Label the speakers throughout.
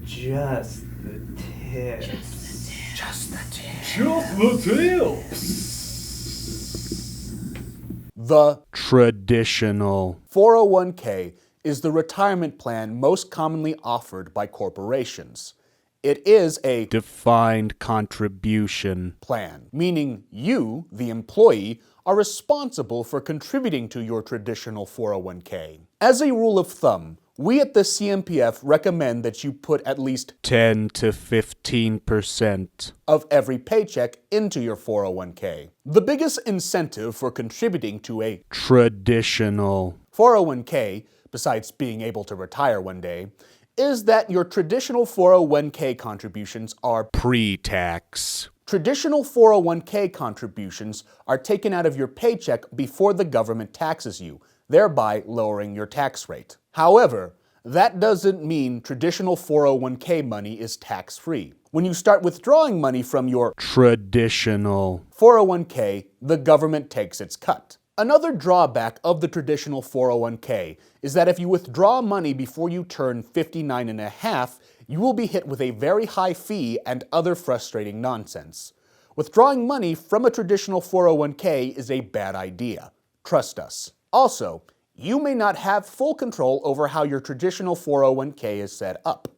Speaker 1: Just the tips.
Speaker 2: Just the tips.
Speaker 1: Just the tips.
Speaker 3: The traditional 401k is the retirement plan most commonly offered by corporations. It is a defined contribution plan, meaning you, the employee, are responsible for contributing to your traditional 401k. As a rule of thumb, we at the CMPF recommend that you put at least 10 to 15% of every paycheck into your 401k. The biggest incentive for contributing to a traditional 401k, besides being able to retire one day, is that your traditional 401k contributions are pre-tax. Traditional 401k contributions are taken out of your paycheck before the government taxes you, thereby lowering your tax rate. However, that doesn't mean traditional 401k money is tax-free. When you start withdrawing money from your traditional 401k, the government takes its cut. Another drawback of the traditional 401k is that if you withdraw money before you turn 59 and a half, you will be hit with a very high fee and other frustrating nonsense. Withdrawing money from a traditional 401k is a bad idea. Trust us. Also, you may not have full control over how your traditional 401k is set up.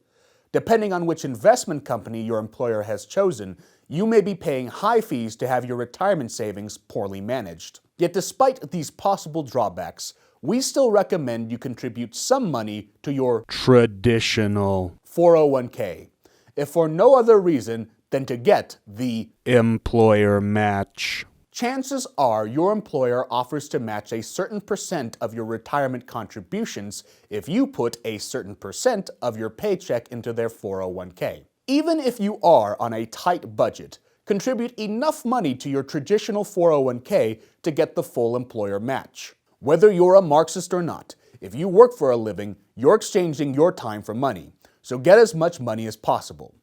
Speaker 3: Depending on which investment company your employer has chosen, you may be paying high fees to have your retirement savings poorly managed. Yet despite these possible drawbacks, we still recommend you contribute some money to your traditional 401k, if for no other reason than to get the employer match. Chances are your employer offers to match a certain percent of your retirement contributions if you put a certain percent of your paycheck into their 401k. Even if you are on a tight budget, contribute enough money to your traditional 401k to get the full employer match. Whether you're a Marxist or not, if you work for a living, you're exchanging your time for money, so get as much money as possible.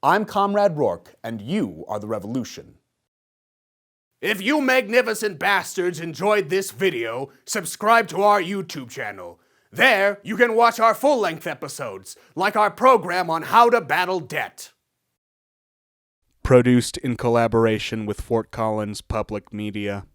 Speaker 3: I'm Comrade Rourke, and you are the revolution. If you magnificent bastards enjoyed this video, subscribe to our YouTube channel. There, you can watch our full-length episodes, like our program on how to battle debt. Produced in collaboration with Fort Collins Public Media.